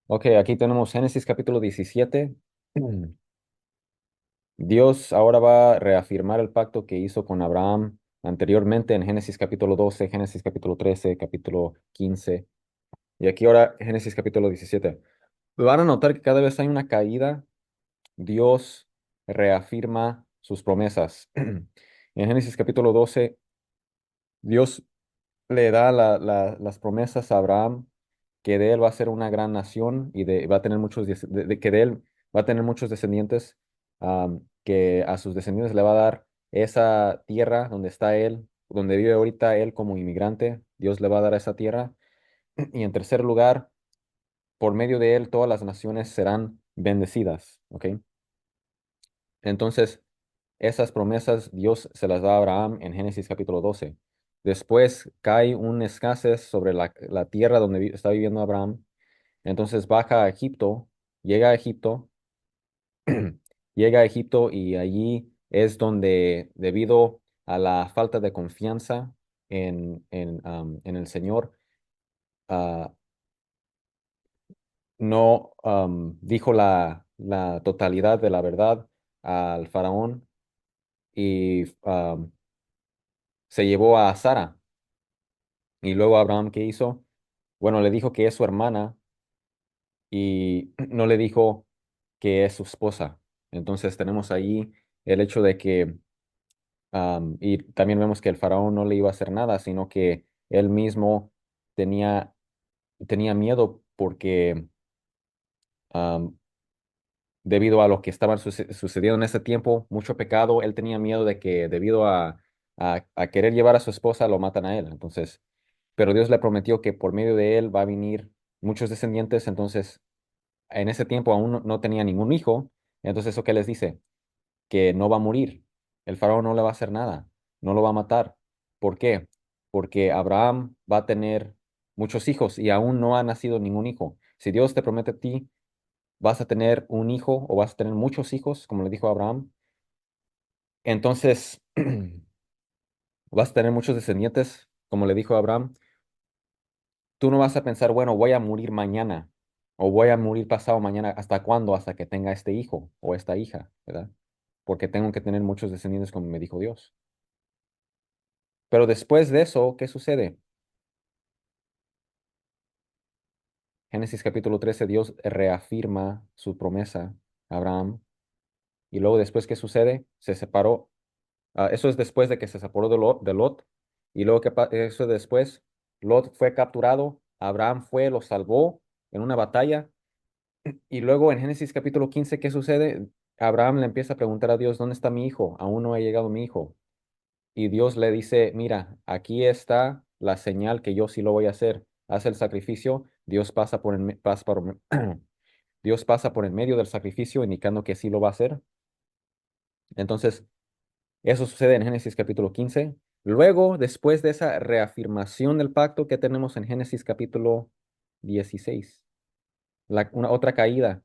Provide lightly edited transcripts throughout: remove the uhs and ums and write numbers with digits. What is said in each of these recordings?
Ok, aquí tenemos Génesis capítulo 17. Dios ahora va a reafirmar el pacto que hizo con Abraham anteriormente en Génesis capítulo 12, Génesis capítulo 13, capítulo 15 y aquí ahora Génesis capítulo 17. Van a notar que cada vez hay una caída, Dios reafirma sus promesas. En Génesis capítulo 12, Dios le da las promesas a Abraham que de él va a ser una gran nación y va a tener que de él va a tener muchos descendientes, que a sus descendientes le va a dar esa tierra donde está él, donde vive ahorita él como inmigrante. Dios le va a dar esa tierra. Y en tercer lugar, por medio de él todas las naciones serán bendecidas. ¿Ok? Entonces, esas promesas Dios se las da a Abraham en Génesis capítulo 12. Después cae un escasez sobre la tierra donde está viviendo Abraham. Entonces baja a Egipto, llega a Egipto, llega a Egipto y allí es donde, debido a la falta de confianza en el Señor, ah, no dijo la totalidad de la verdad al faraón y se llevó a Sara. Y luego Abraham, ¿qué hizo? Bueno, le dijo que es su hermana y no le dijo que es su esposa. Entonces tenemos ahí el hecho de que, y también vemos que el faraón no le iba a hacer nada, sino que él mismo tenía, tenía miedo porque, am, debido a lo que estaba sucediendo en ese tiempo, mucho pecado, él tenía miedo de que debido a querer llevar a su esposa, lo matan a él. Entonces, pero Dios le prometió que por medio de él va a venir muchos descendientes. Entonces en ese tiempo aún no tenía ningún hijo. Entonces, ¿eso qué les dice? Que no va a morir. El faraón no le va a hacer nada, no lo va a matar. ¿Por qué? Porque Abraham va a tener muchos hijos y aún no ha nacido ningún hijo. Si Dios te promete a ti, vas a tener un hijo o vas a tener muchos hijos, como le dijo a Abraham, entonces vas a tener muchos descendientes, como le dijo a Abraham. Tú no vas a pensar, bueno, voy a morir mañana o voy a morir pasado mañana. ¿Hasta cuándo? Hasta que tenga este hijo o esta hija, ¿verdad? Porque tengo que tener muchos descendientes, como me dijo Dios. Pero después de eso, ¿qué sucede? Génesis capítulo 13, Dios reafirma su promesa a Abraham. Y luego después, ¿qué sucede? Se separó. Eso es después de que se separó de Lot. Y luego, eso después, Lot fue capturado. Abraham fue, lo salvó en una batalla. Y luego en Génesis capítulo 15, ¿qué sucede? Abraham le empieza a preguntar a Dios, ¿dónde está mi hijo? Aún no ha llegado mi hijo. Y Dios le dice, mira, aquí está la señal que yo sí lo voy a hacer. Haz el sacrificio, Dios pasa Dios pasa por en medio del sacrificio, indicando que sí lo va a hacer. Entonces, eso sucede en Génesis capítulo 15. Luego, después de esa reafirmación del pacto que tenemos en Génesis capítulo 16, una otra caída.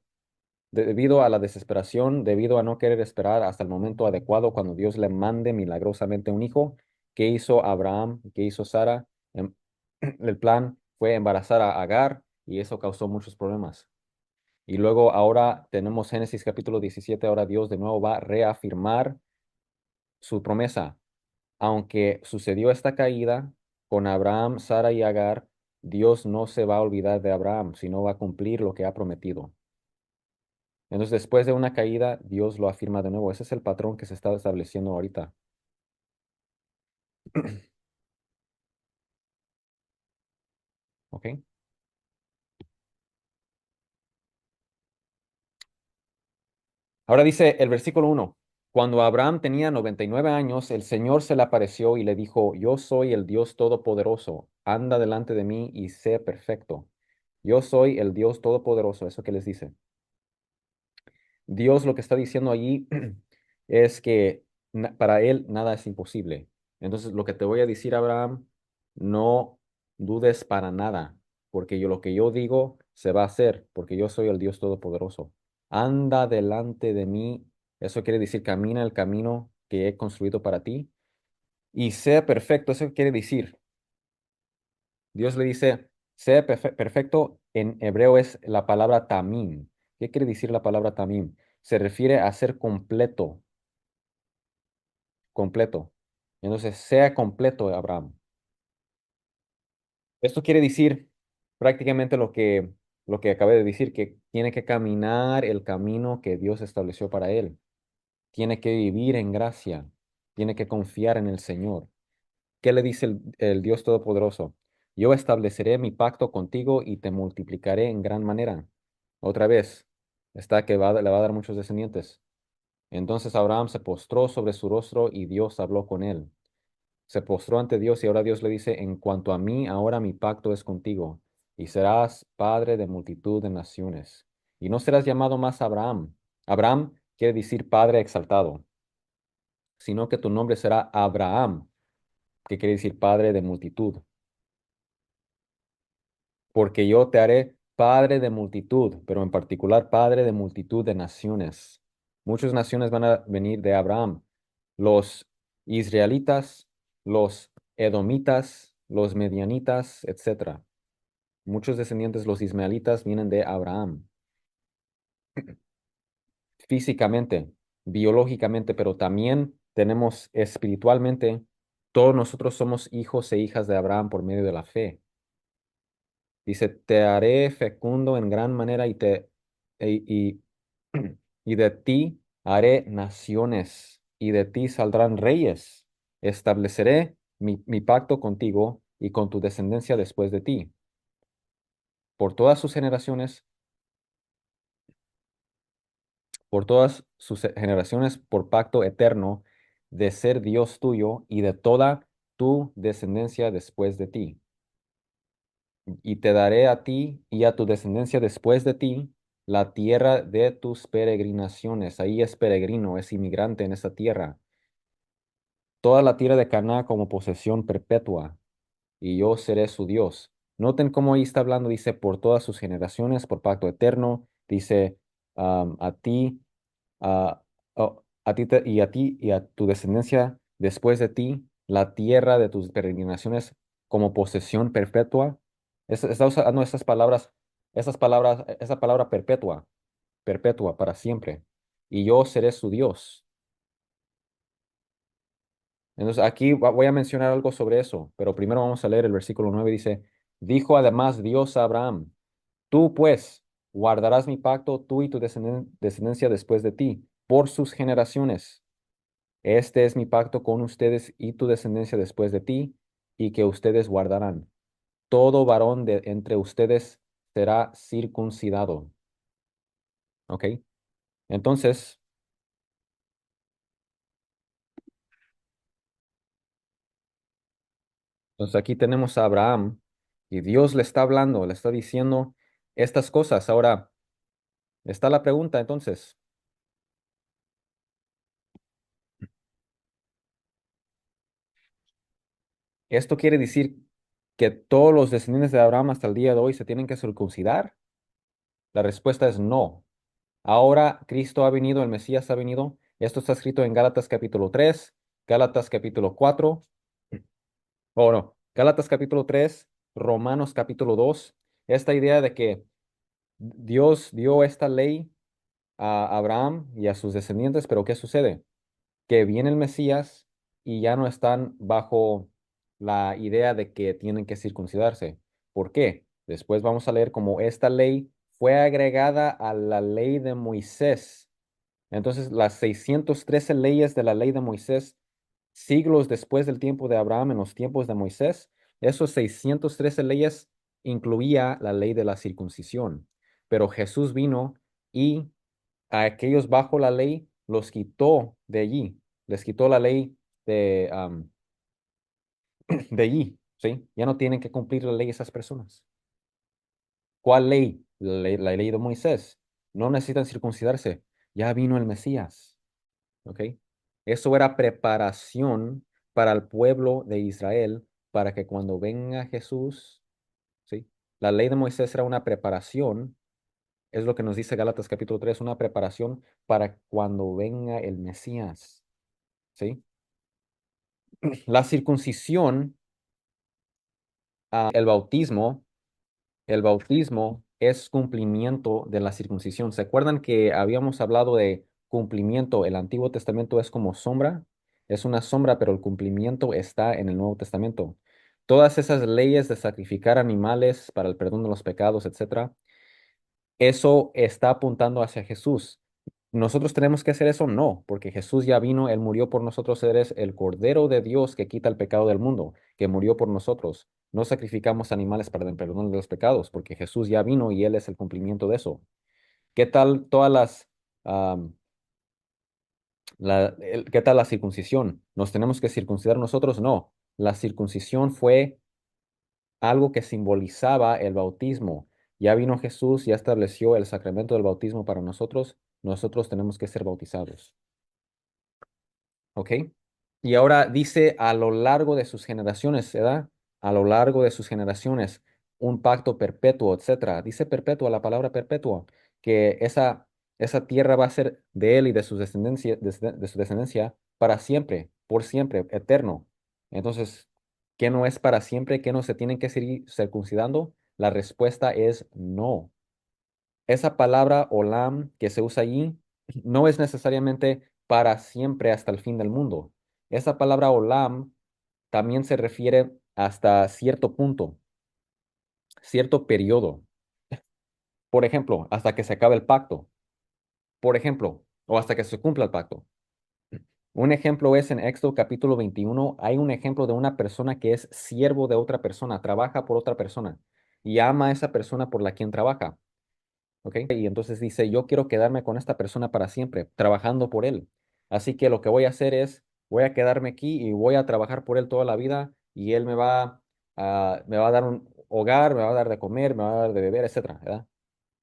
Debido a la desesperación, debido a no querer esperar hasta el momento adecuado cuando Dios le mande milagrosamente un hijo, ¿qué hizo Abraham? ¿Qué hizo Sara? El plan fue embarazar a Agar y eso causó muchos problemas. Y luego ahora tenemos Génesis capítulo 17. Ahora Dios de nuevo va a reafirmar su promesa. Aunque sucedió esta caída con Abraham, Sara y Agar, Dios no se va a olvidar de Abraham, sino va a cumplir lo que ha prometido. Entonces, después de una caída, Dios lo afirma de nuevo. Ese es el patrón que se está estableciendo ahorita. ¿Ok? Ahora dice el versículo 1. Cuando Abraham tenía 99 años, el Señor se le apareció y le dijo, yo soy el Dios Todopoderoso. Anda delante de mí y sé perfecto. Yo soy el Dios Todopoderoso. ¿Eso qué les dice? Dios lo que está diciendo allí es que para él nada es imposible. Entonces, lo que te voy a decir, Abraham, no dudes para nada, porque yo lo que yo digo se va a hacer, porque yo soy el Dios Todopoderoso. Anda delante de mí, eso quiere decir camina el camino que he construido para ti y sea perfecto, eso quiere decir, Dios le dice, Sea perfecto en hebreo es la palabra tamim. ¿Qué quiere decir la palabra tamim? Se refiere a ser completo, completo. Entonces, sea completo, Abraham. Esto quiere decir prácticamente lo que acabé de decir, que tiene que caminar el camino que Dios estableció para él. Tiene que vivir en gracia. Tiene que confiar en el Señor. ¿Qué le dice el Dios Todopoderoso? Yo estableceré mi pacto contigo y te multiplicaré en gran manera. Otra vez, está que le va a dar muchos descendientes. Entonces Abraham se postró sobre su rostro y Dios habló con él. Se postró ante Dios y ahora Dios le dice, en cuanto a mí, ahora mi pacto es contigo y serás padre de multitud de naciones. Y no serás llamado más Abraham. Abraham quiere decir padre exaltado, sino que tu nombre será Abraham, que quiere decir padre de multitud. Porque yo te haré padre de multitud, pero en particular padre de multitud de naciones. Muchas naciones van a venir de Abraham. Los israelitas, los edomitas, los medianitas, etcétera. Muchos descendientes, los ismaelitas, vienen de Abraham. Físicamente, biológicamente, pero también tenemos espiritualmente. Todos nosotros somos hijos e hijas de Abraham por medio de la fe. Dice, te haré fecundo en gran manera y, y de ti haré naciones y de ti saldrán reyes. Estableceré mi pacto contigo y con tu descendencia después de ti. Por todas sus generaciones, por pacto eterno de ser Dios tuyo y de toda tu descendencia después de ti. Y te daré a ti y a tu descendencia después de ti la tierra de tus peregrinaciones. Ahí es peregrino, es inmigrante en esa tierra. Toda la tierra de Canaán como posesión perpetua, y yo seré su Dios. Noten cómo ahí está hablando, dice, por todas sus generaciones, por pacto eterno, dice, a ti, a, a ti y a tu descendencia después de ti, la tierra de tus peregrinaciones como posesión perpetua. Está usando esa palabra perpetua, perpetua para siempre. Y yo seré su Dios. Entonces aquí voy a mencionar algo sobre eso, pero primero vamos a leer el versículo 9. Dice, dijo además Dios a Abraham, tú pues guardarás mi pacto, tú y tu descendencia después de ti, por sus generaciones. Este es mi pacto con ustedes y tu descendencia después de ti, y que ustedes guardarán. Todo varón de entre ustedes será circuncidado. ¿Ok? Entonces, entonces aquí tenemos a Abraham y Dios le está hablando, le está diciendo estas cosas. Ahora, está la pregunta entonces, ¿esto quiere decir que todos los descendientes de Abraham hasta el día de hoy se tienen que circuncidar? La respuesta es no. Ahora Cristo ha venido, el Mesías ha venido. Esto está escrito en Gálatas capítulo 3, Gálatas capítulo 4, o no, Gálatas capítulo 3, Romanos capítulo 2. Esta idea de que Dios dio esta ley a Abraham y a sus descendientes, pero ¿qué sucede? Que viene el Mesías y ya no están bajo la idea de que tienen que circuncidarse. ¿Por qué? Después vamos a leer cómo esta ley fue agregada a la ley de Moisés. Entonces, las 613 leyes de la ley de Moisés, siglos después del tiempo de Abraham, en los tiempos de Moisés, esos 613 leyes incluía la ley de la circuncisión. Pero Jesús vino y a aquellos bajo la ley los quitó de allí, les quitó la ley de allí, ¿sí? Ya no tienen que cumplir la ley esas personas. ¿Cuál ley? La ley de Moisés. No necesitan circuncidarse. Ya vino el Mesías, ¿ok? Eso era preparación para el pueblo de Israel, para que cuando venga Jesús, ¿sí? La ley de Moisés era una preparación, es lo que nos dice Gálatas capítulo 3, una preparación para cuando venga el Mesías, ¿sí? La circuncisión, el bautismo, el bautismo es cumplimiento de la circuncisión. ¿Se acuerdan que habíamos hablado de cumplimiento? El Antiguo Testamento es como sombra, es una sombra, pero el cumplimiento está en el Nuevo Testamento. Todas esas leyes de sacrificar animales para el perdón de los pecados, etcétera, eso está apuntando hacia Jesús. ¿Nosotros tenemos que hacer eso? No, porque Jesús ya vino, Él murió por nosotros, Él es el Cordero de Dios que quita el pecado del mundo, que murió por nosotros. No sacrificamos animales para el perdón de los pecados, porque Jesús ya vino y Él es el cumplimiento de eso. ¿Qué tal todas am, qué tal la circuncisión? ¿Nos tenemos que circuncidar nosotros? No. La circuncisión fue algo que simbolizaba el bautismo. Ya vino Jesús, ya estableció el sacramento del bautismo para nosotros. Nosotros tenemos que ser bautizados. ¿Ok? Y ahora dice a lo largo de sus generaciones, ¿verdad? A lo largo de sus generaciones, un pacto perpetuo, etcétera. Dice perpetua, la palabra perpetua, que esa tierra va a ser de él y de su descendencia, de su descendencia para siempre, por siempre, eterno. Entonces, ¿qué no es para siempre? ¿Qué no se tienen que seguir circuncidando? La respuesta es no. Esa palabra olam que se usa allí no es necesariamente para siempre hasta el fin del mundo. Esa palabra olam también se refiere hasta cierto punto, cierto periodo. Por ejemplo, hasta que se acabe el pacto. Por ejemplo, o hasta que se cumpla el pacto. Un ejemplo es en Éxodo capítulo 21, hay un ejemplo de una persona que es siervo de otra persona, trabaja por otra persona y ama a esa persona por la quien trabaja. ¿Ok? Y entonces dice, yo quiero quedarme con esta persona para siempre, trabajando por él. Así que lo que voy a hacer es, voy a quedarme aquí y voy a trabajar por él toda la vida y él me va a dar un hogar, me va a dar de comer, me va a dar de beber, etcétera, ¿verdad?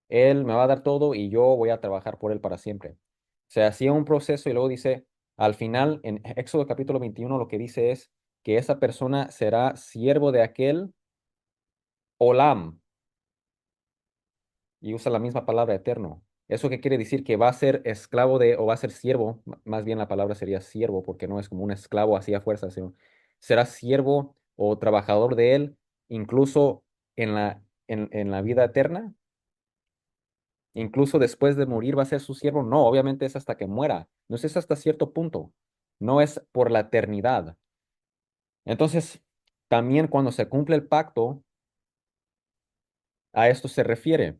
Él me va a dar todo y yo voy a trabajar por él para siempre. Se hacía un proceso y luego dice, al final, en Éxodo capítulo 21, lo que dice es que esa persona será siervo de aquel Olam, y usa la misma palabra eterno. ¿Eso qué quiere decir? Que va a ser esclavo de, o va a ser siervo, más bien la palabra sería siervo, porque no es como un esclavo así a fuerza, sino será siervo o trabajador de él, incluso en la vida eterna, incluso después de morir va a ser su siervo. No, obviamente es hasta que muera, no es hasta cierto punto, no es por la eternidad. Entonces, también cuando se cumple el pacto, a esto se refiere.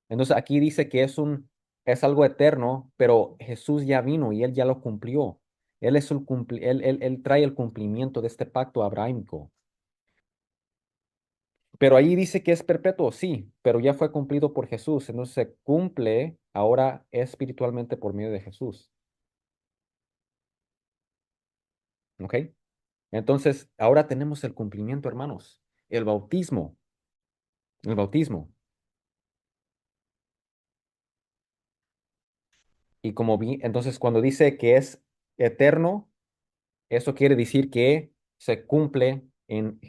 Entonces aquí dice que es algo eterno, pero Jesús ya vino y él ya lo cumplió. Él trae el cumplimiento de este pacto abrahámico. Pero ahí dice que es perpetuo, sí, pero ya fue cumplido por Jesús. Entonces se cumple ahora espiritualmente por medio de Jesús. ¿Ok? Entonces ahora tenemos el cumplimiento, hermanos. El bautismo. El bautismo. Y como vi, entonces cuando dice que es eterno, eso quiere decir que se cumple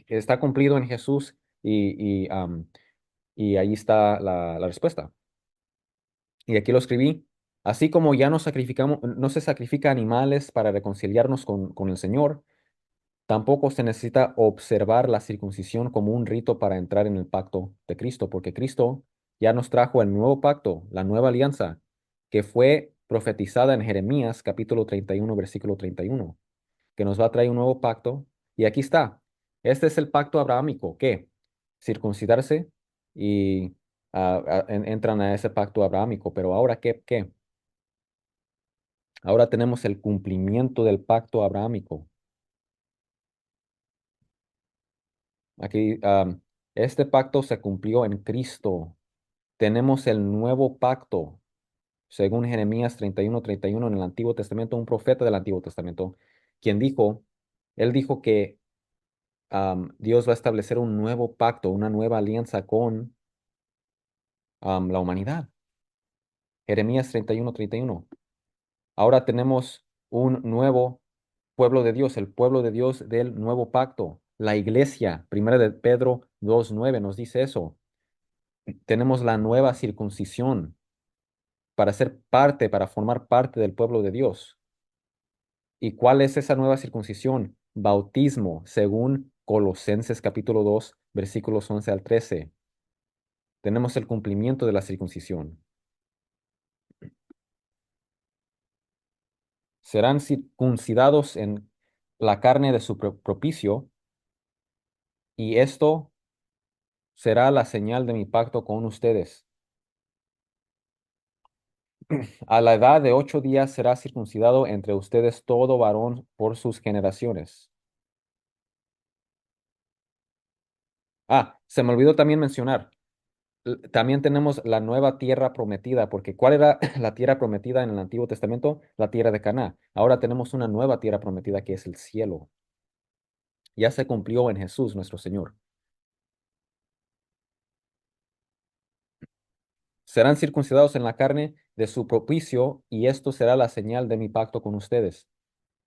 está cumplido en Jesús y ahí está la respuesta. Y aquí lo escribí. Así como ya no sacrificamos, no se sacrifica animales para reconciliarnos con el Señor, tampoco se necesita observar la circuncisión como un rito para entrar en el pacto de Cristo, porque Cristo ya nos trajo el nuevo pacto, la nueva alianza, que fue profetizada en Jeremías capítulo 31 versículo 31, que nos va a traer un nuevo pacto. Y aquí está. Este es el pacto abrahámico, que circuncidarse y entran a ese pacto abrahámico. Pero ahora, ¿qué? Ahora tenemos el cumplimiento del pacto abrahámico. Aquí, este pacto se cumplió en Cristo. Tenemos el nuevo pacto, según Jeremías 31 en el Antiguo Testamento, un profeta del Antiguo Testamento, quien él dijo que Dios va a establecer un nuevo pacto, una nueva alianza con la humanidad. Jeremías 31. Ahora tenemos un nuevo pueblo de Dios, el pueblo de Dios del nuevo pacto. La iglesia, primera de Pedro 2:9 nos dice eso. Tenemos la nueva circuncisión para ser parte, para formar parte del pueblo de Dios. ¿Y cuál es esa nueva circuncisión? Bautismo, según Colosenses capítulo 2 versículos 11 al 13. Tenemos el cumplimiento de la circuncisión. Serán circuncidados en la carne de su propicio, y esto será la señal de mi pacto con ustedes. A la edad de 8 días será circuncidado entre ustedes todo varón por sus generaciones. Se me olvidó también mencionar. También tenemos la nueva tierra prometida, porque ¿cuál era la tierra prometida en el Antiguo Testamento? La tierra de Canaán. Ahora tenemos una nueva tierra prometida que es el cielo. Ya se cumplió en Jesús nuestro Señor. Serán circuncidados en la carne de su propicio, y esto será la señal de mi pacto con ustedes.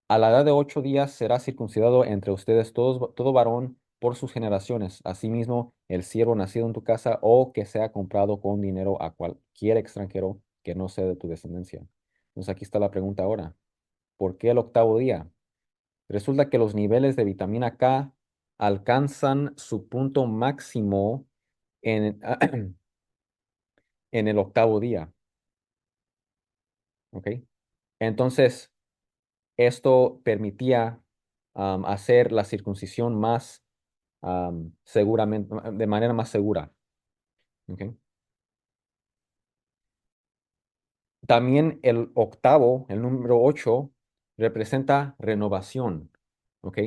A la edad de 8 días será circuncidado entre ustedes todo varón por sus generaciones. Asimismo, el siervo nacido en tu casa o que sea comprado con dinero a cualquier extranjero que no sea de tu descendencia. Entonces aquí está la pregunta ahora. ¿Por qué el octavo día? Resulta que los niveles de vitamina K alcanzan su punto máximo en, en el octavo día. ¿Ok? Entonces, esto permitía hacer la circuncisión más seguramente, de manera más segura. ¿Ok? También el octavo, el número 8, representa renovación. ¿Ok?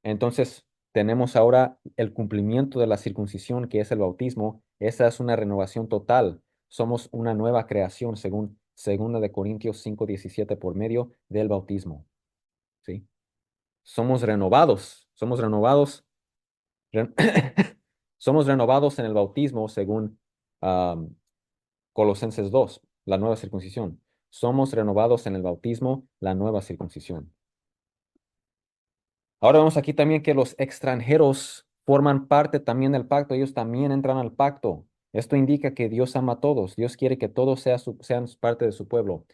Entonces, tenemos ahora el cumplimiento de la circuncisión, que es el bautismo. Esa es una renovación total. Somos una nueva creación, según 2 Corintios 5:17, por medio del bautismo. ¿Sí? Somos renovados, re- somos renovados en el bautismo según am, Colosenses 2, la nueva circuncisión. Somos renovados en el bautismo, la nueva circuncisión. Ahora vemos aquí también que los extranjeros forman parte también del pacto, ellos también entran al pacto. Esto indica que Dios ama a todos, Dios quiere que todos sean parte de su pueblo,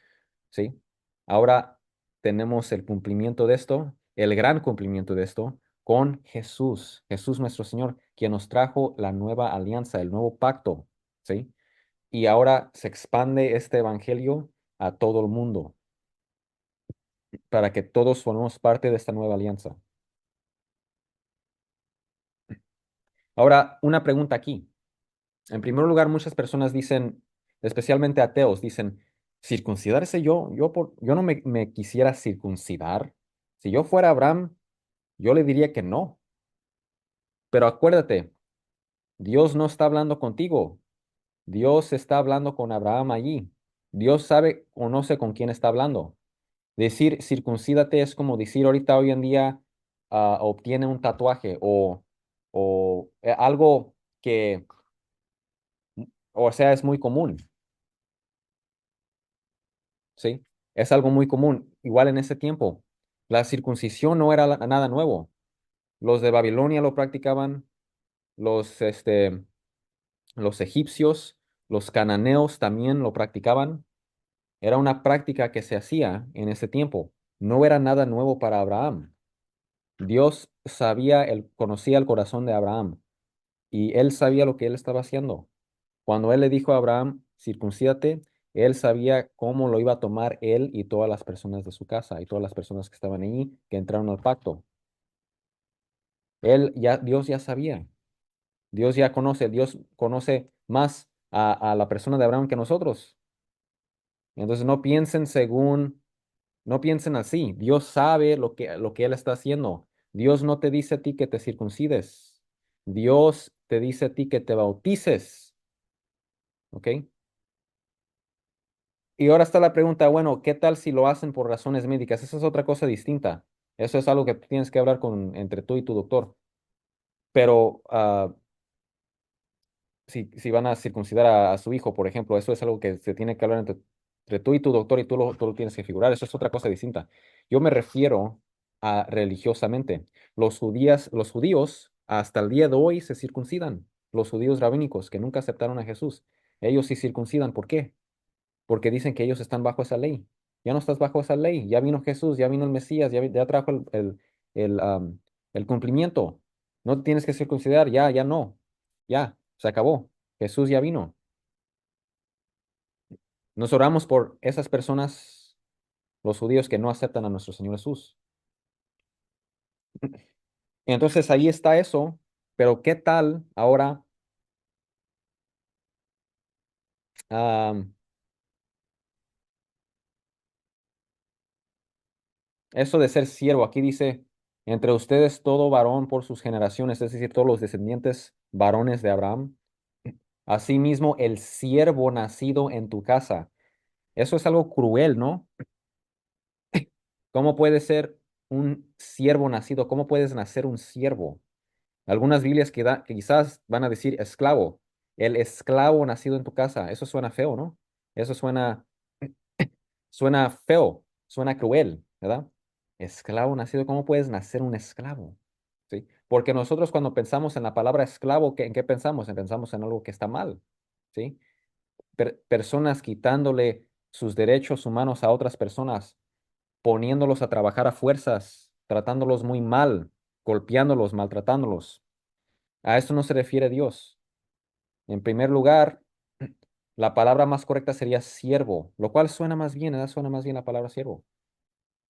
¿sí? Ahora tenemos el cumplimiento de esto, el gran cumplimiento de esto, con Jesús, Jesús nuestro Señor, quien nos trajo la nueva alianza, el nuevo pacto, ¿sí? Y ahora se expande este evangelio a todo el mundo para que todos formemos parte de esta nueva alianza. Ahora, una pregunta aquí. En primer lugar, muchas personas dicen, especialmente ateos, dicen, circuncidarse yo no me quisiera circuncidar. Si yo fuera Abraham, yo le diría que no. Pero acuérdate, Dios no está hablando contigo. Dios está hablando con Abraham allí. Dios sabe, conoce con quién está hablando. Decir circuncídate es como decir ahorita hoy en día obtiene un tatuaje o algo que, o sea, es muy común, ¿sí? Es algo muy común. Igual en ese tiempo, la circuncisión no era nada nuevo. Los de Babilonia lo practicaban, los, este, los egipcios, los cananeos también lo practicaban. Era una práctica que se hacía en ese tiempo. No era nada nuevo para Abraham. Dios conocía el corazón de Abraham y él sabía lo que él estaba haciendo. Cuando él le dijo a Abraham, circuncídate, él sabía cómo lo iba a tomar él y todas las personas de su casa y todas las personas que estaban allí, que entraron al pacto. Dios ya sabía, Dios conoce más a la persona de Abraham que nosotros. Entonces no piensen así. Dios sabe lo que Él está haciendo. Dios no te dice a ti que te circuncides. Dios te dice a ti que te bautices. ¿Ok? Y ahora está la pregunta, bueno, ¿qué tal si lo hacen por razones médicas? Esa es otra cosa distinta. Eso es algo que tienes que hablar entre tú y tu doctor. Pero si van a circuncidar a su hijo, por ejemplo, eso es algo que se tiene que hablar entre tú y tu doctor y tú lo tienes que figurar. Eso es otra cosa distinta. Yo me refiero a religiosamente. Los judíos hasta el día de hoy se circuncidan. Los judíos rabínicos que nunca aceptaron a Jesús. Ellos sí circuncidan. ¿Por qué? Porque dicen que ellos están bajo esa ley. Ya no estás bajo esa ley. Ya vino Jesús, ya vino el Mesías, ya trajo el cumplimiento. No te tienes que circuncidar. Ya no. Ya, se acabó. Jesús ya vino. Nos oramos por esas personas, los judíos que no aceptan a nuestro Señor Jesús. Entonces ahí está eso, pero ¿qué tal ahora am, eso de ser siervo? Aquí dice, entre ustedes todo varón por sus generaciones, es decir, todos los descendientes varones de Abraham. Asimismo, el siervo nacido en tu casa. Eso es algo cruel, ¿no? ¿Cómo puede ser un siervo nacido? ¿Cómo puedes nacer un siervo? Algunas Biblias que quizás van a decir esclavo. El esclavo nacido en tu casa. Eso suena feo, ¿no? Eso suena feo, suena cruel, ¿verdad? Esclavo nacido, ¿cómo puedes nacer un esclavo? ¿Sí? Porque nosotros cuando pensamos en la palabra esclavo, ¿en qué pensamos? Pensamos en algo que está mal, ¿sí? Personas quitándole sus derechos humanos a otras personas, poniéndolos a trabajar a fuerzas, tratándolos muy mal, golpeándolos, maltratándolos. A eso no se refiere Dios. En primer lugar, la palabra más correcta sería siervo, lo cual suena más bien, ¿verdad? Suena más bien la palabra siervo.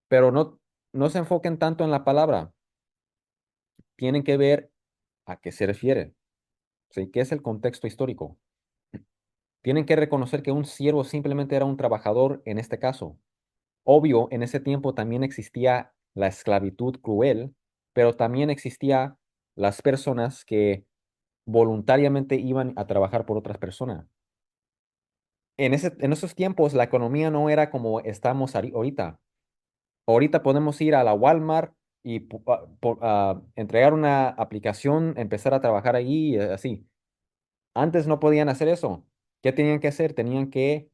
Pero no se enfoquen tanto en la palabra, tienen que ver a qué se refiere, ¿sí? ¿Qué es el contexto histórico? Tienen que reconocer que un siervo simplemente era un trabajador en este caso. Obvio, en ese tiempo también existía la esclavitud cruel, pero también existía las personas que voluntariamente iban a trabajar por otras personas. En esos tiempos la economía no era como estamos ahorita. Ahorita podemos ir a la Walmart y entregar una aplicación, empezar a trabajar ahí, así. Antes no podían hacer eso. ¿Qué tenían que hacer? Tenían que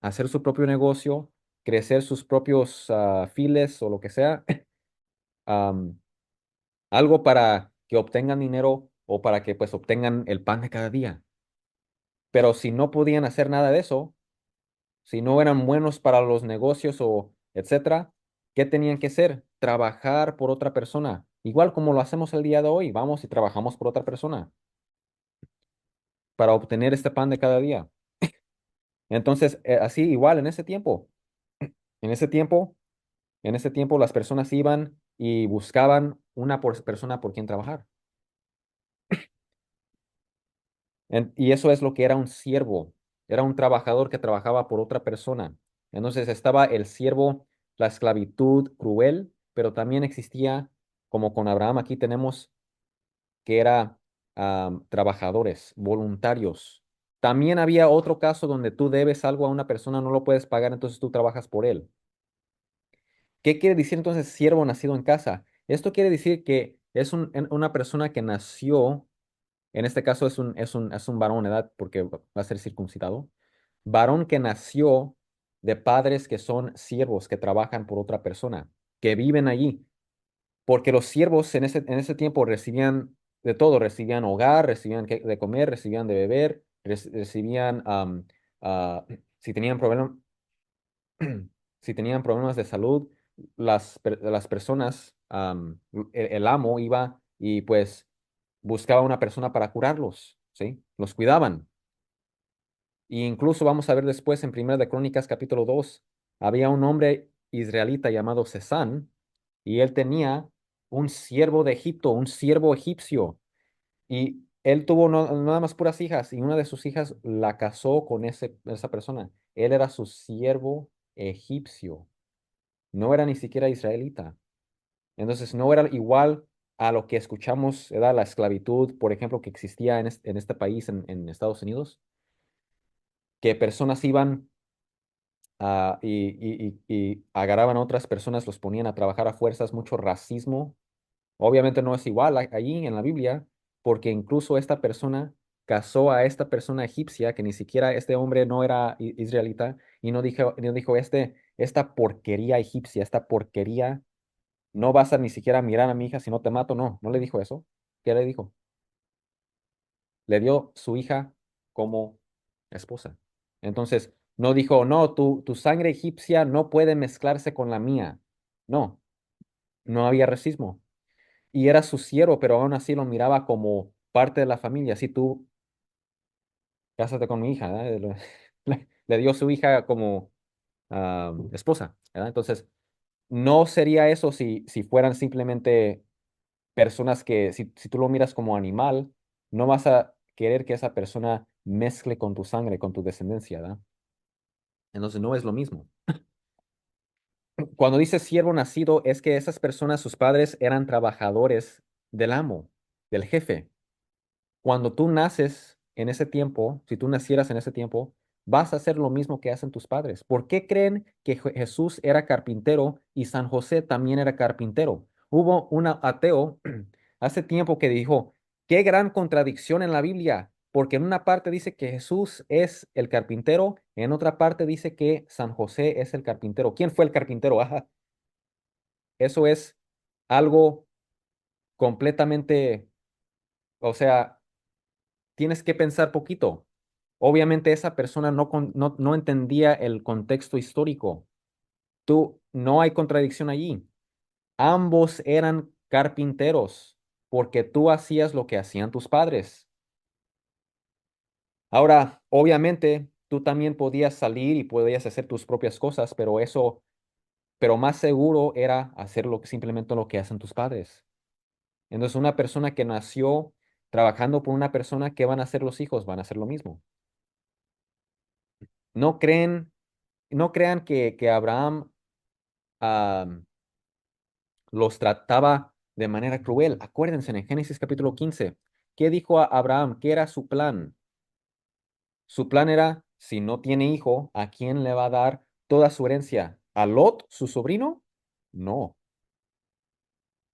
hacer su propio negocio, crecer sus propios files o lo que sea, am, algo para que obtengan dinero o para que pues obtengan el pan de cada día. Pero si no podían hacer nada de eso, si no eran buenos para los negocios o etcétera, ¿qué tenían que hacer? Trabajar por otra persona. Igual como lo hacemos el día de hoy, vamos y trabajamos por otra persona para obtener este pan de cada día. Entonces, así igual en ese tiempo, en ese tiempo las personas iban y buscaban una persona por quien trabajar. Y eso es lo que era un siervo. Era un trabajador que trabajaba por otra persona. Entonces estaba el siervo, la esclavitud cruel, pero también existía, como con Abraham, aquí tenemos que era trabajadores, voluntarios. También había otro caso donde tú debes algo a una persona, no lo puedes pagar, entonces tú trabajas por él. ¿Qué quiere decir entonces siervo nacido en casa? Esto quiere decir que es una persona que nació, en este caso es un varón, ¿verdad? Porque va a ser circuncidado. Varón que nació de padres que son siervos, que trabajan por otra persona, que viven allí. Porque los siervos en ese tiempo recibían de todo, recibían hogar, recibían de comer, recibían de beber, recibían, ah, si tenían problemas, si tenían problemas de salud, las personas, el amo iba y pues buscaba una persona para curarlos, ¿sí? Los cuidaban. Y incluso vamos a ver después en Primera de Crónicas capítulo 2 había un hombre israelita llamado Cesán, y él tenía un siervo de Egipto, un siervo egipcio, y él tuvo nada más puras hijas, y una de sus hijas la casó con esa persona. Él era su siervo egipcio, no era ni siquiera israelita. Entonces no era igual a lo que escuchamos, era la esclavitud, por ejemplo, que existía en este país, en Estados Unidos, que personas iban y agarraban a otras personas, los ponían a trabajar a fuerzas, mucho racismo. Obviamente no es igual allí en la Biblia, porque incluso esta persona casó a esta persona egipcia, que ni siquiera este hombre no era israelita, y no dijo, esta porquería egipcia, esta porquería, no vas a ni siquiera mirar a mi hija si no te mato, no, no le dijo eso. ¿Qué le dijo? Le dio su hija como esposa. Entonces, no dijo, no, tu sangre egipcia no puede mezclarse con la mía. No, no había racismo. Y era su siervo, pero aún así lo miraba como parte de la familia. Si tú cásate con mi hija, ¿verdad? Le dio su hija como esposa, ¿verdad? Entonces, no sería eso si fueran simplemente personas que, si tú lo miras como animal, no vas a querer que esa persona mezcle con tu sangre, con tu descendencia, ¿verdad? Entonces, no es lo mismo. Cuando dice siervo nacido, es que esas personas, sus padres, eran trabajadores del amo, del jefe. Cuando tú naces en ese tiempo, si tú nacieras en ese tiempo, vas a hacer lo mismo que hacen tus padres. ¿Por qué creen que Jesús era carpintero y San José también era carpintero? Hubo un ateo hace tiempo que dijo, qué gran contradicción en la Biblia, porque en una parte dice que Jesús es el carpintero, en otra parte dice que San José es el carpintero. ¿Quién fue el carpintero? Ajá, eso es algo completamente, o sea, tienes que pensar poquito. Obviamente esa persona no entendía el contexto histórico. No hay contradicción allí. Ambos eran carpinteros porque tú hacías lo que hacían tus padres. Ahora, obviamente, tú también podías salir y podías hacer tus propias cosas, pero más seguro era hacer simplemente lo que hacen tus padres. Entonces, una persona que nació trabajando por una persona, ¿qué van a hacer los hijos? Van a hacer lo mismo. No creen, no crean que Abraham am, los trataba de manera cruel. Acuérdense en Génesis capítulo 15, ¿qué dijo a Abraham? ¿Qué era su plan? Su plan era, si no tiene hijo, ¿a quién le va a dar toda su herencia? ¿A Lot, su sobrino? No,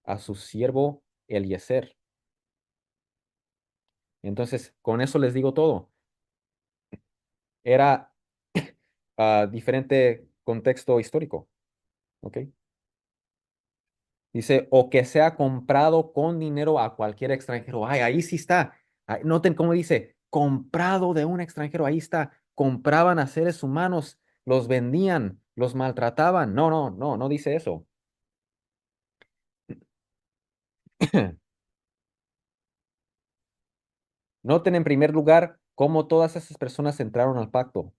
a su siervo Eliezer. Entonces, con eso les digo todo. Era diferente contexto histórico, ¿ok? Dice, o que sea comprado con dinero a cualquier extranjero. Ay, ahí sí está. Noten cómo dice, comprado de un extranjero. Ahí está. Compraban a seres humanos, los vendían, los maltrataban. No, no, no, no dice eso. Noten en primer lugar cómo todas esas personas entraron al pacto.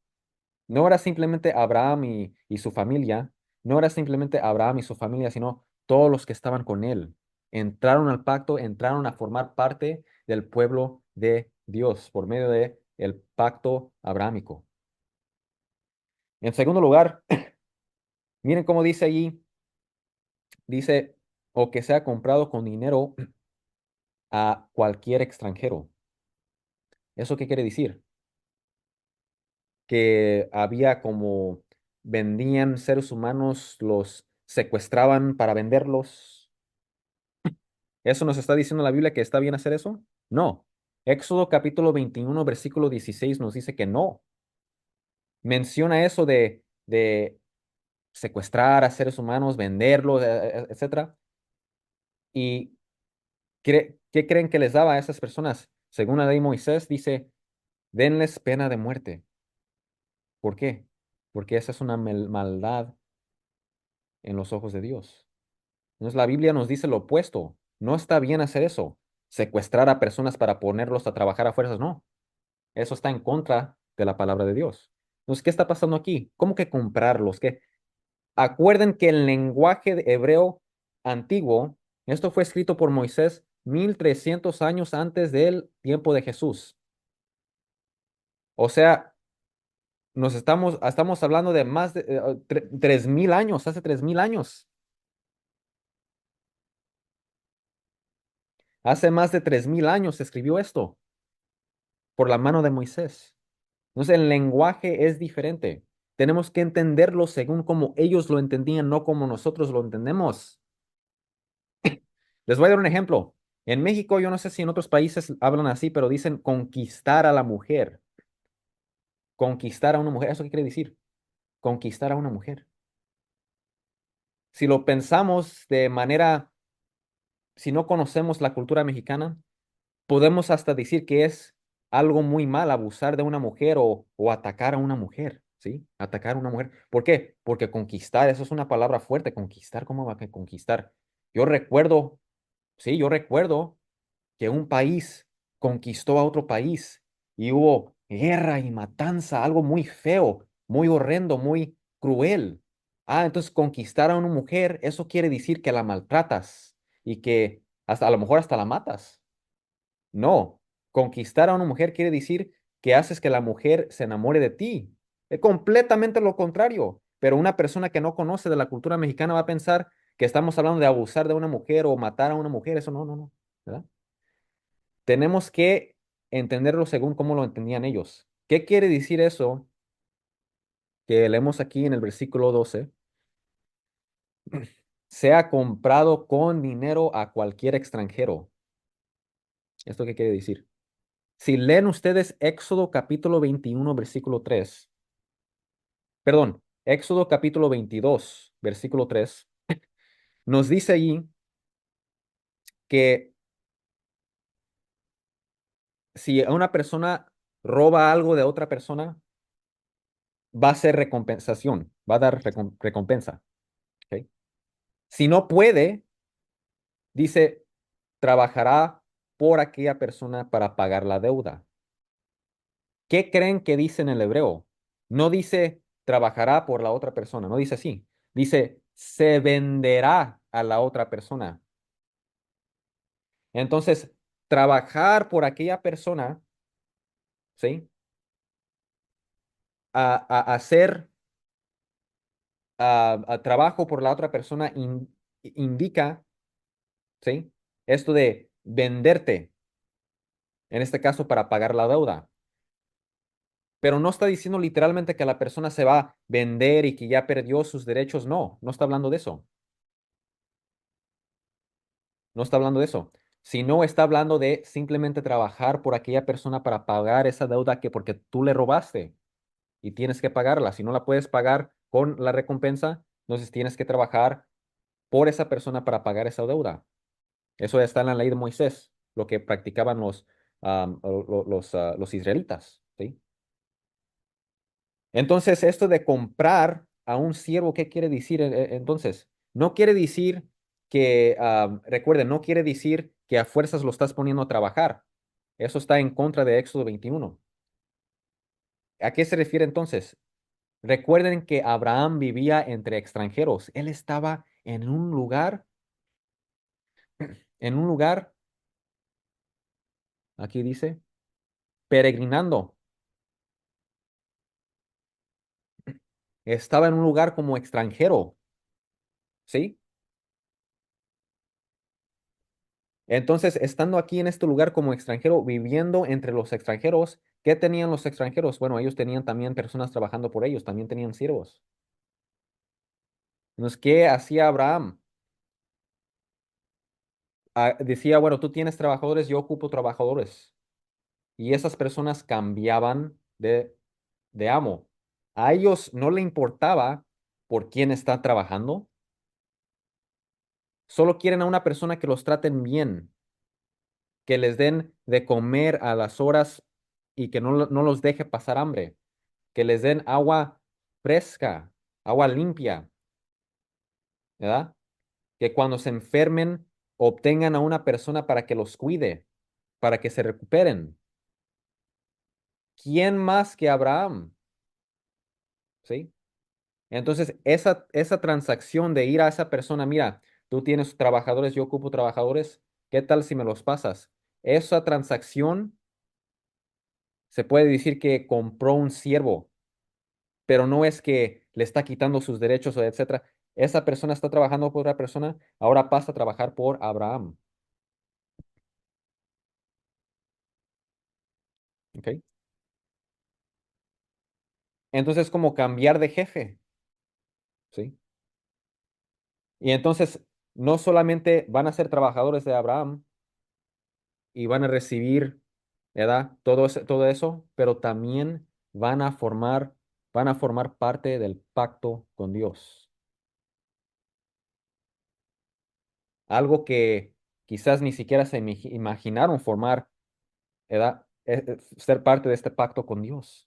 No era simplemente Abraham y su familia, no era simplemente Abraham y su familia, sino todos los que estaban con él. Entraron al pacto, entraron a formar parte del pueblo de Dios por medio de el pacto abrahámico. En segundo lugar, miren cómo dice allí, dice, o que sea comprado con dinero a cualquier extranjero. ¿Eso qué quiere decir? Que había como vendían seres humanos, los secuestraban para venderlos. ¿Eso nos está diciendo la Biblia que está bien hacer eso? No. Éxodo capítulo 21 versículo 16 nos dice que no. Menciona eso de secuestrar a seres humanos, venderlos, etcétera. ¿Y qué creen que les daba a esas personas? Según la ley de Moisés, dice, denles pena de muerte. ¿Por qué? Porque esa es una maldad en los ojos de Dios. Entonces la Biblia nos dice lo opuesto. No está bien hacer eso. Secuestrar a personas para ponerlos a trabajar a fuerzas, no. Eso está en contra de la palabra de Dios. Entonces, ¿qué está pasando aquí? ¿Cómo que comprarlos? ¿Qué? Acuerden que el lenguaje hebreo antiguo, esto fue escrito por Moisés 1300 años antes del tiempo de Jesús. O sea, estamos hablando de más de 3000 años, hace 3000 años. Hace más de 3000 años se escribió esto por la mano de Moisés. Entonces el lenguaje es diferente. Tenemos que entenderlo según como ellos lo entendían, no como nosotros lo entendemos. Les voy a dar un ejemplo. En México, yo no sé si en otros países hablan así, pero dicen conquistar a la mujer. Conquistar a una mujer. ¿Eso qué quiere decir? Conquistar a una mujer. Si lo pensamos de manera, si no conocemos la cultura mexicana, podemos hasta decir que es algo muy mal abusar de una mujer o atacar a una mujer, ¿sí? Atacar a una mujer. ¿Por qué? Porque conquistar, eso es una palabra fuerte, conquistar, ¿cómo va a conquistar? Yo recuerdo, sí, yo recuerdo que un país conquistó a otro país y hubo guerra y matanza, algo muy feo, muy horrendo, muy cruel. Ah, entonces conquistar a una mujer, eso quiere decir que la maltratas y que hasta a lo mejor hasta la matas. No, conquistar a una mujer quiere decir que haces que la mujer se enamore de ti. Es completamente lo contrario. Pero una persona que no conoce de la cultura mexicana va a pensar que estamos hablando de abusar de una mujer o matar a una mujer. Eso no, no, no. ¿Verdad? Tenemos que entenderlo según cómo lo entendían ellos. ¿Qué quiere decir eso que leemos aquí en el versículo 12? Sea comprado con dinero a cualquier extranjero. ¿Esto qué quiere decir? Si leen ustedes Éxodo capítulo 21 versículo 3, perdón, Éxodo capítulo 22 versículo 3, nos dice allí que si una persona roba algo de otra persona, va a ser recompensación, va a dar recompensa. ¿Ok? Si no puede, dice, trabajará por aquella persona para pagar la deuda. ¿Qué creen que dice en el hebreo? No dice trabajará por la otra persona, no dice así. Dice se venderá a la otra persona. Entonces, trabajar por aquella persona, ¿sí? A hacer a trabajo por la otra persona indica, ¿sí? Esto de venderte, en este caso para pagar la deuda. Pero no está diciendo literalmente que la persona se va a vender y que ya perdió sus derechos. No, no está hablando de eso. No está hablando de eso. Sino está hablando de simplemente trabajar por aquella persona para pagar esa deuda que porque tú le robaste y tienes que pagarla. Si no la puedes pagar con la recompensa, entonces tienes que trabajar por esa persona para pagar esa deuda. Eso ya está en la ley de Moisés, lo que practicaban los israelitas, ¿sí? Entonces, esto de comprar a un siervo, ¿qué quiere decir entonces? No quiere decir que, recuerden, no quiere decir que a fuerzas lo estás poniendo a trabajar. Eso está en contra de Éxodo 21. ¿A qué se refiere entonces? Recuerden que Abraham vivía entre extranjeros. Él estaba en un lugar, aquí dice, peregrinando. Estaba en un lugar como extranjero, ¿sí? Entonces, estando aquí en este lugar como extranjero, viviendo entre los extranjeros, ¿qué tenían los extranjeros? Bueno, ellos tenían también personas trabajando por ellos, también tenían siervos. Entonces, ¿qué hacía Abraham? Decía, bueno, tú tienes trabajadores, yo ocupo trabajadores. Y esas personas cambiaban de amo. A ellos no le importaba por quién está trabajando, solo quieren a una persona que los traten bien, que les den de comer a las horas y que no los deje pasar hambre, que les den agua fresca, agua limpia, ¿verdad? Que cuando se enfermen obtengan a una persona para que los cuide, para que se recuperen. ¿Quién más que Abraham? ¿Sí? Entonces, esa transacción de ir a esa persona, mira, tú tienes trabajadores, yo ocupo trabajadores, ¿qué tal si me los pasas? Esa transacción se puede decir que compró un siervo, pero no es que le está quitando sus derechos o etcétera. Esa persona está trabajando por otra persona, ahora pasa a trabajar por Abraham. ¿Ok? Entonces, es como cambiar de jefe, ¿sí? Y entonces, no solamente van a ser trabajadores de Abraham y van a recibir, ¿verdad? Todo eso, pero también van a formar parte del pacto con Dios. Algo que quizás ni siquiera se imaginaron formar, ¿verdad? Ser parte de este pacto con Dios.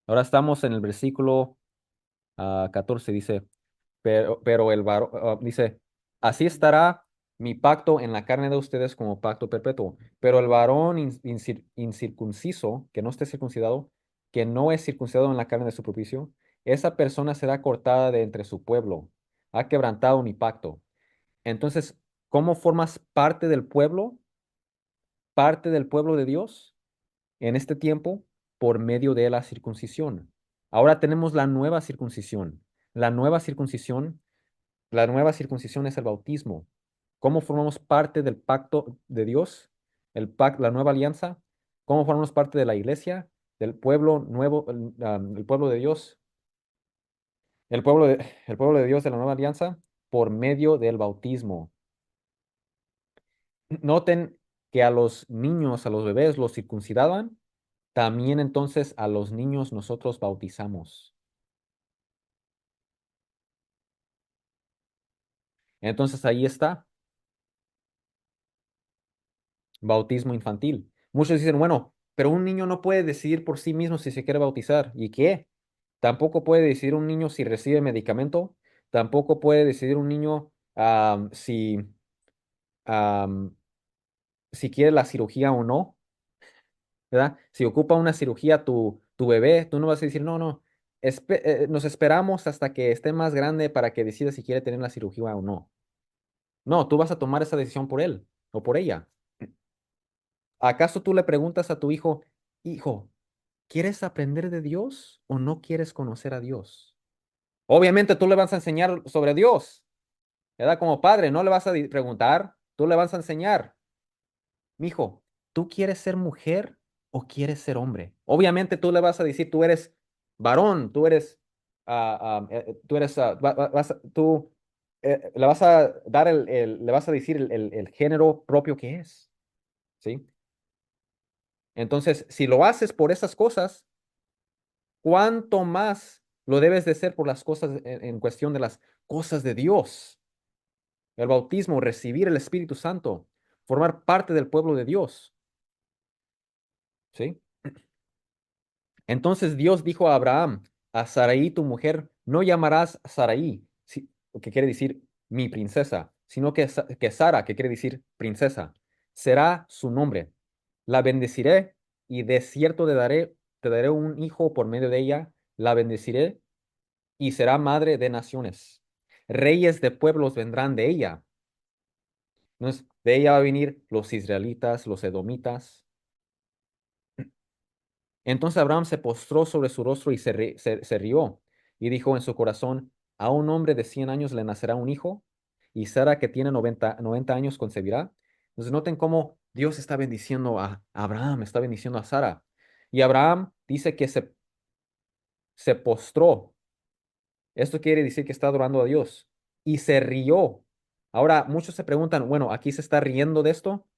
Ahora estamos en el versículo 14, dice, pero el varón, dice, así estará. mi pacto en la carne de ustedes como pacto perpetuo. Pero el varón incircunciso, que no esté circuncidado, que no es circuncidado en la carne de su propicio, esa persona será cortada de entre su pueblo. Ha quebrantado mi pacto. Entonces, ¿cómo formas parte del pueblo de Dios en este tiempo? Por medio de la circuncisión. Ahora tenemos la nueva circuncisión. La nueva circuncisión la nueva circuncisión es el bautismo. ¿Cómo formamos parte del pacto de Dios? La nueva alianza. ¿Cómo formamos parte de la iglesia, del pueblo nuevo, el pueblo de Dios? El pueblo de Dios de la nueva alianza por medio del bautismo. Noten que a los niños, a los bebés los circuncidaban, también entonces a los niños nosotros bautizamos. Entonces ahí está, bautismo infantil. Muchos dicen, bueno, pero un niño no puede decidir por sí mismo si se quiere bautizar. ¿Y qué? Tampoco puede decidir un niño si recibe medicamento. Tampoco puede decidir un niño am, si quiere la cirugía o no, ¿verdad? Si ocupa una cirugía tu bebé, tú no vas a decir, no, no, nos esperamos hasta que esté más grande para que decida si quiere tener la cirugía o no. No, tú vas a tomar esa decisión por él o por ella. ¿Acaso tú le preguntas a tu hijo, hijo, ¿quieres aprender de Dios o no quieres conocer a Dios? Obviamente tú le vas a enseñar sobre Dios, ¿verdad? Como padre, no le vas a preguntar, tú le vas a enseñar, mijo, ¿tú quieres ser mujer o quieres ser hombre? Obviamente tú le vas a decir, tú eres varón, tú eres, tú le vas a dar le vas a decir el género propio que es, ¿sí? Entonces, si lo haces por esas cosas, ¿cuánto más lo debes de ser por las cosas en cuestión de las cosas de Dios? El bautismo, recibir el Espíritu Santo, formar parte del pueblo de Dios, ¿sí? Entonces Dios dijo a Abraham, a Sarai tu mujer, no llamarás Sarai, que quiere decir mi princesa, sino que Sara, que quiere decir princesa, será su nombre. La bendeciré y de cierto te daré un hijo por medio de ella, la bendeciré y será madre de naciones. Reyes de pueblos vendrán de ella. Entonces, de ella va a venir los israelitas, los edomitas. Entonces Abraham se postró sobre su rostro y se rió y dijo en su corazón, a un hombre de 100 años le nacerá un hijo y Sara que tiene 90 años concebirá. Entonces noten cómo Dios está bendiciendo a Abraham, está bendiciendo a Sara. Y Abraham dice que se postró. Esto quiere decir que está adorando a Dios y se rió. Ahora, muchos se preguntan, bueno, ¿aquí se está riendo de esto?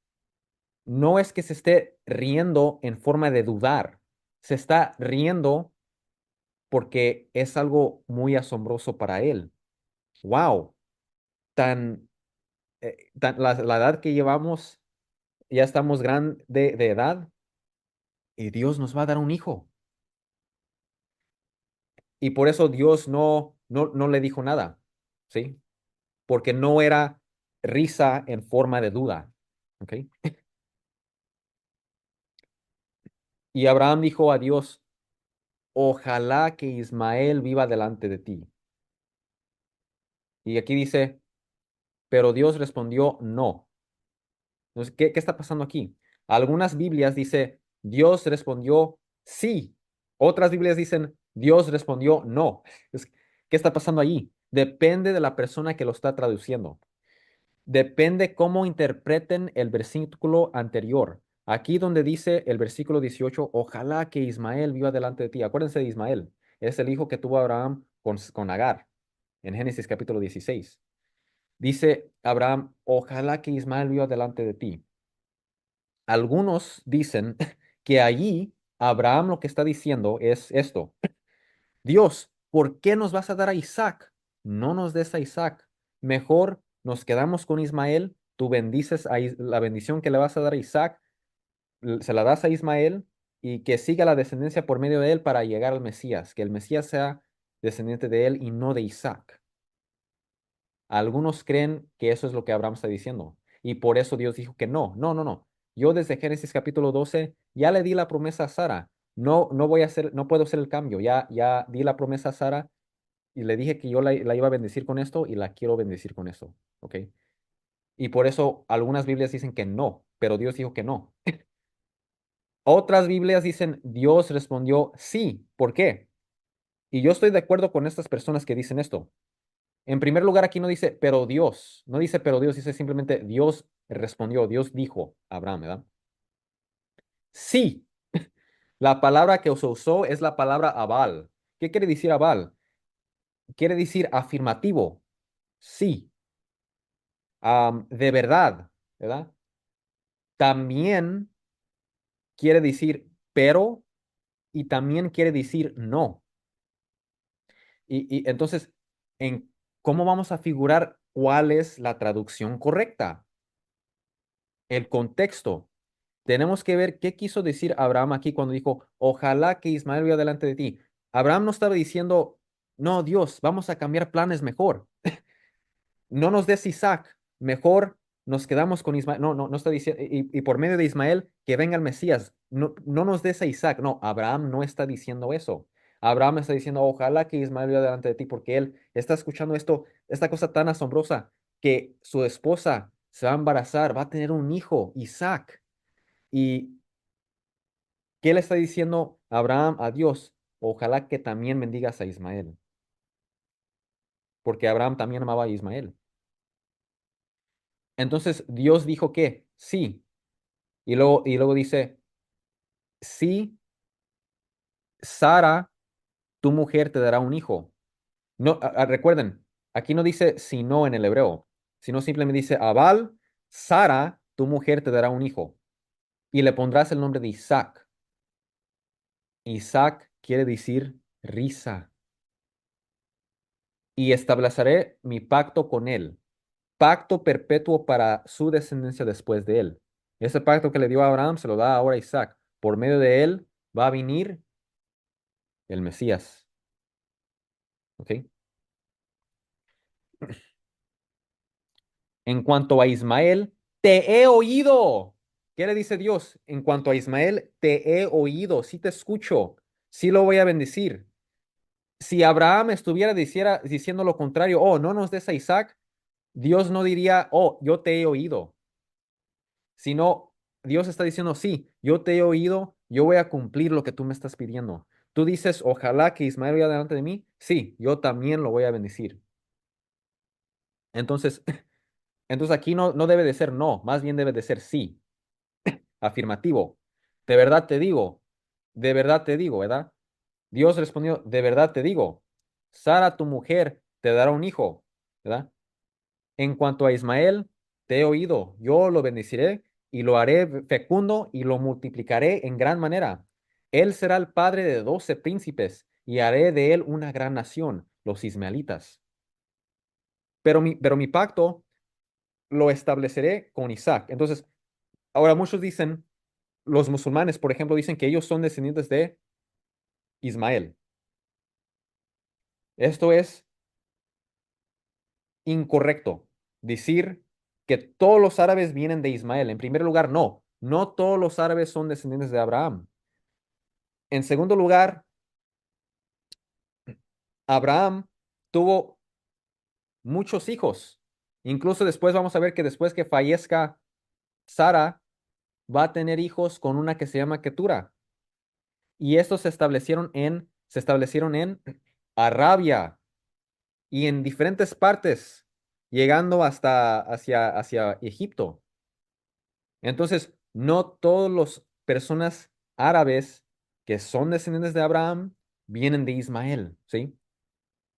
No es que se esté riendo en forma de dudar, se está riendo porque es algo muy asombroso para él. Wow, tan, la edad que llevamos, ya estamos grande de edad y Dios nos va a dar un hijo. Y por eso Dios no le dijo nada, ¿sí? Porque no era risa en forma de duda, ¿ok? Y Abraham dijo a Dios, ojalá que Ismael viva delante de ti. Y aquí dice, pero Dios respondió, no. Entonces, ¿qué está pasando aquí? Algunas Biblias dice, Dios respondió sí. Otras Biblias dicen, Dios respondió no. ¿Qué está pasando allí? Depende de la persona que lo está traduciendo. Depende cómo interpreten el versículo anterior. Aquí donde dice el versículo 18, ojalá que Ismael viva delante de ti. Acuérdense de Ismael. Es el hijo que tuvo Abraham con Agar en Génesis capítulo 16. Dice Abraham, ojalá que Ismael viva delante de ti. Algunos dicen que allí Abraham lo que está diciendo es esto. Dios, ¿por qué nos vas a dar a Isaac? No nos des a Isaac. Mejor nos quedamos con Ismael. Tú bendices la bendición que le vas a dar a Isaac, se la das a Ismael y que siga la descendencia por medio de él para llegar al Mesías, que el Mesías sea descendiente de él y no de Isaac. Algunos creen que eso es lo que Abraham está diciendo. Y por eso Dios dijo que no, no, no, no. Yo desde Génesis capítulo 12 ya le di la promesa a Sara. No, no voy a hacer, no puedo hacer el cambio. Ya di la promesa a Sara y le dije que yo la iba a bendecir con esto y la quiero bendecir con esto. ¿Ok? Y por eso algunas Biblias dicen que no, pero Dios dijo que no. Otras Biblias dicen Dios respondió sí. ¿Por qué? Y yo estoy de acuerdo con estas personas que dicen esto. En primer lugar, aquí no dice, pero Dios, no dice, pero Dios, dice simplemente, Dios respondió, Dios dijo a Abraham, ¿verdad? Sí, la palabra que se usó es la palabra abal. ¿Qué quiere decir abal? Quiere decir afirmativo, sí, de verdad, ¿verdad? También quiere decir pero y también quiere decir no. Y entonces, ¿en cómo vamos a figurar cuál es la traducción correcta? El contexto. Tenemos que ver qué quiso decir Abraham aquí cuando dijo, ojalá que Ismael vaya delante de ti. Abraham no estaba diciendo, no, Dios, vamos a cambiar planes mejor. No nos des Isaac, mejor nos quedamos con Ismael. No, no, no está diciendo, y por medio de Ismael, que venga el Mesías. No, no nos des a Isaac. No, Abraham no está diciendo eso. Abraham está diciendo, ojalá que Ismael vaya delante de ti, porque él está escuchando esto, esta cosa tan asombrosa, que su esposa se va a embarazar, va a tener un hijo, Isaac. Y ¿qué le está diciendo Abraham a Dios? Ojalá que también bendigas a Ismael, porque Abraham también amaba a Ismael. Entonces Dios dijo que sí, y luego dice, sí, Sara, tu mujer te dará un hijo. No, recuerden, aquí no dice si no en el hebreo, sino simplemente dice, Abal, Sara, tu mujer te dará un hijo, y le pondrás el nombre de Isaac. Isaac quiere decir risa, y estableceré mi pacto con él, pacto perpetuo para su descendencia después de él. Ese pacto que le dio a Abraham se lo da ahora a Isaac. Por medio de él va a venir el Mesías. ¿Ok? En cuanto a Ismael, te he oído. ¿Qué le dice Dios? En cuanto a Ismael, te he oído. Sí te escucho. Sí lo voy a bendecir. Si Abraham estuviera diciendo lo contrario, oh, no nos des a Isaac, Dios no diría, oh, yo te he oído, sino Dios está diciendo, sí, yo te he oído, yo voy a cumplir lo que tú me estás pidiendo. Tú dices, ojalá que Ismael vaya delante de mí, sí, yo también lo voy a bendecir. Entonces, entonces aquí no debe de ser no, más bien debe de ser sí, afirmativo. De verdad te digo, de verdad te digo, ¿verdad? Dios respondió, de verdad te digo, Sara, tu mujer, te dará un hijo, ¿verdad? En cuanto a Ismael, te he oído, yo lo bendeciré y lo haré fecundo y lo multiplicaré en gran manera. Él será el padre de 12 príncipes y haré de él una gran nación, los ismaelitas. Pero mi pacto lo estableceré con Isaac. Entonces, ahora muchos dicen, los musulmanes, por ejemplo, dicen que ellos son descendientes de Ismael. Esto es incorrecto. Decir que todos los árabes vienen de Ismael. En primer lugar, no. No todos los árabes son descendientes de Abraham. En segundo lugar, Abraham tuvo muchos hijos. Incluso después vamos a ver que después que fallezca Sara, va a tener hijos con una que se llama Ketura. Y estos se establecieron en Arabia y en diferentes partes, llegando hasta hacia Egipto. Entonces, no todas las personas árabes que son descendientes de Abraham vienen de Ismael, ¿sí?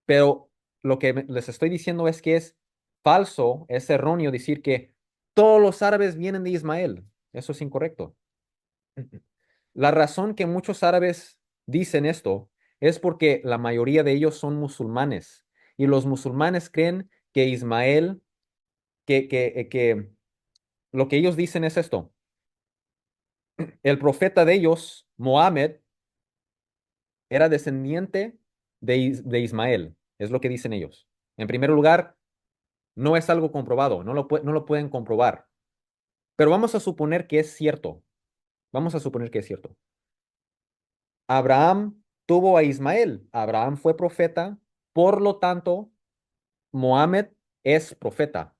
Pero lo que les estoy diciendo es que es falso, es erróneo decir que todos los árabes vienen de Ismael. Eso es incorrecto. La razón que muchos árabes dicen esto es porque la mayoría de ellos son musulmanes y los musulmanes creen que Ismael, que lo que ellos dicen es esto. El profeta de ellos, Mohammed, era descendiente de Ismael, es lo que dicen ellos. En primer lugar, No es algo comprobado, no lo pueden comprobar. Pero vamos a suponer que es cierto. Vamos a suponer que es cierto. Abraham tuvo a Ismael. Abraham fue profeta. Por lo tanto, Mohammed es profeta.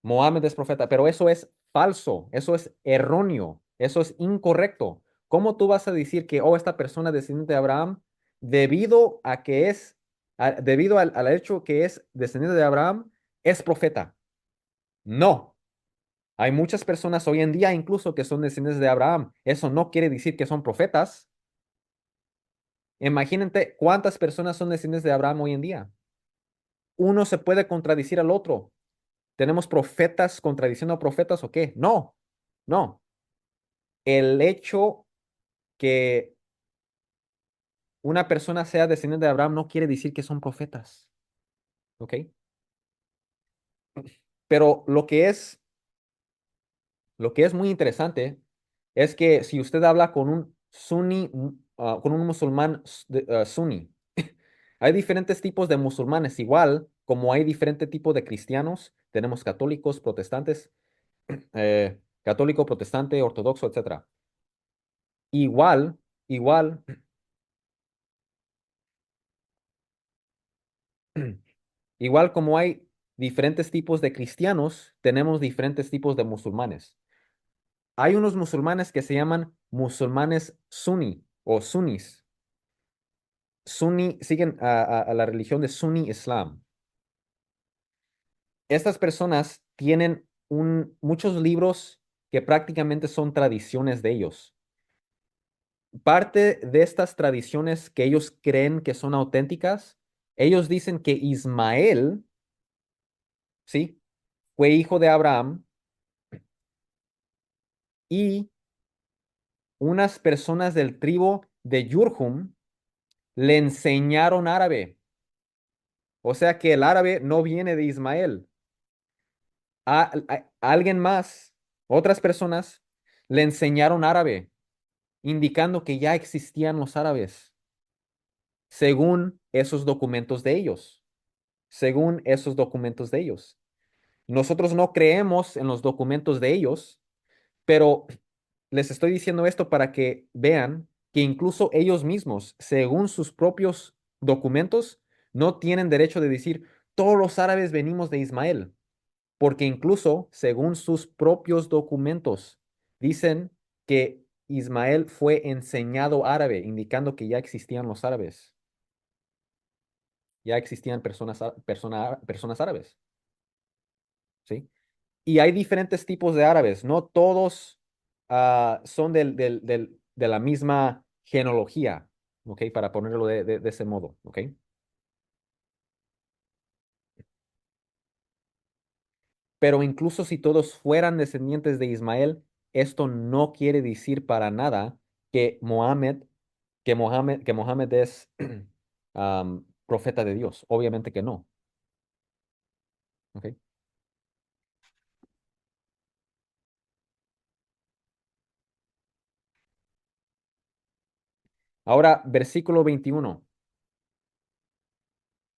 Mohammed es profeta, pero eso es falso, eso es erróneo, eso es incorrecto. ¿Cómo tú vas a decir que, oh, esta persona descendiente de Abraham, debido a que es, debido al hecho que es descendiente de Abraham, es profeta? No. Hay muchas personas hoy en día incluso que son descendientes de Abraham. Eso no quiere decir que son profetas. Imagínate cuántas personas son descendientes de Abraham hoy en día. Uno se puede contradecir al otro. ¿Tenemos profetas contradiciendo a profetas o qué? No, no. El hecho que una persona sea descendiente de Abraham no quiere decir que son profetas, ¿ok? Pero lo que es muy interesante es que si usted habla con un suní, con un musulmán suní, hay diferentes tipos de musulmanes, igual como hay diferentes tipos de cristianos, tenemos católicos, protestantes, católico, protestante, ortodoxo, etcétera. Igual, igual, igual como hay diferentes tipos de cristianos, tenemos diferentes tipos de musulmanes. Hay unos musulmanes que se llaman musulmanes suní o sunnis. Sunni siguen a la religión de Sunni Islam. Estas personas tienen muchos libros que prácticamente son tradiciones de ellos. Parte de estas tradiciones que ellos creen que son auténticas, ellos dicen que Ismael, ¿sí? Fue hijo de Abraham y unas personas del tribu de Yurhum le enseñaron árabe. O sea que el árabe no viene de Ismael. Alguien más, otras personas, le enseñaron árabe, indicando que ya existían los árabes, según esos documentos de ellos, según esos documentos de ellos. Nosotros no creemos en los documentos de ellos, pero les estoy diciendo esto para que vean que incluso ellos mismos, según sus propios documentos, no tienen derecho de decir, todos los árabes venimos de Ismael, porque incluso según sus propios documentos, dicen que Ismael fue enseñado árabe, indicando que ya existían los árabes, ya existían personas árabes, ¿sí? Y hay diferentes tipos de árabes, no todos son de la misma genealogía, ¿ok? Para ponerlo de ese modo, ¿ok? Pero incluso si todos fueran descendientes de Ismael, esto no quiere decir para nada que que Mohammed es profeta de Dios. Obviamente que no, ¿ok? Ahora, versículo 21.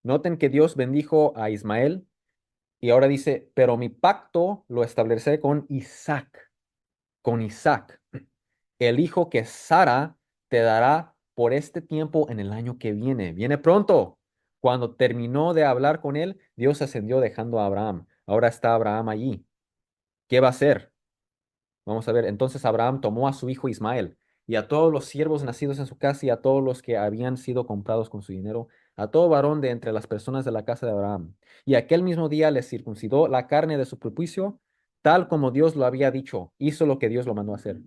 Noten que Dios bendijo a Ismael y ahora dice, pero mi pacto lo estableceré con Isaac, el hijo que Sara te dará por este tiempo en el año que viene. Viene pronto. Cuando terminó de hablar con él, Dios ascendió dejando a Abraham. Ahora está Abraham allí. ¿Qué va a hacer? Vamos a ver. Entonces Abraham tomó a su hijo Ismael y a todos los siervos nacidos en su casa y a todos los que habían sido comprados con su dinero, a todo varón de entre las personas de la casa de Abraham. Y aquel mismo día les circuncidó la carne de su prepucio, tal como Dios lo había dicho. Hizo lo que Dios lo mandó a hacer.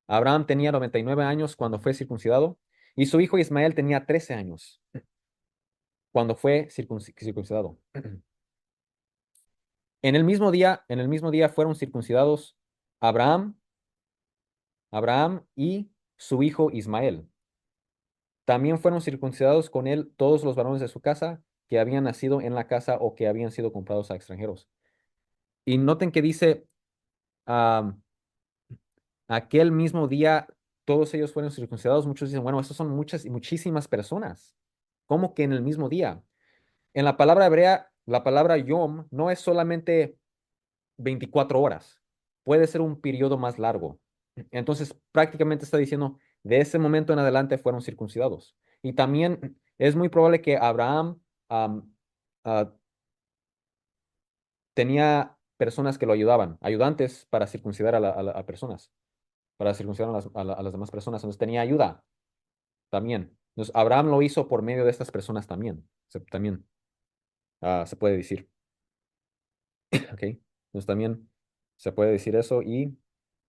Abraham tenía 99 años cuando fue circuncidado y su hijo Ismael tenía 13 años cuando fue circuncidado. En el mismo día fueron circuncidados Abraham, Abraham y su hijo Ismael. También fueron circuncidados con él todos los varones de su casa que habían nacido en la casa o que habían sido comprados a extranjeros. Y noten que dice, am, aquel mismo día todos ellos fueron circuncidados. Muchos dicen, bueno, esas son muchas y muchísimas personas. ¿Cómo que en el mismo día? En la palabra hebrea la palabra yom no es solamente 24 horas, puede ser un periodo más largo. Entonces, prácticamente está diciendo, de ese momento en adelante fueron circuncidados. Y también es muy probable que Abraham am, ah, tenía personas que lo ayudaban, ayudantes para circuncidar a personas, para circuncidar a las demás personas. Entonces tenía ayuda también. Entonces, Abraham lo hizo por medio de estas personas también. También se puede decir. ¿Ok? Entonces también se puede decir eso. Y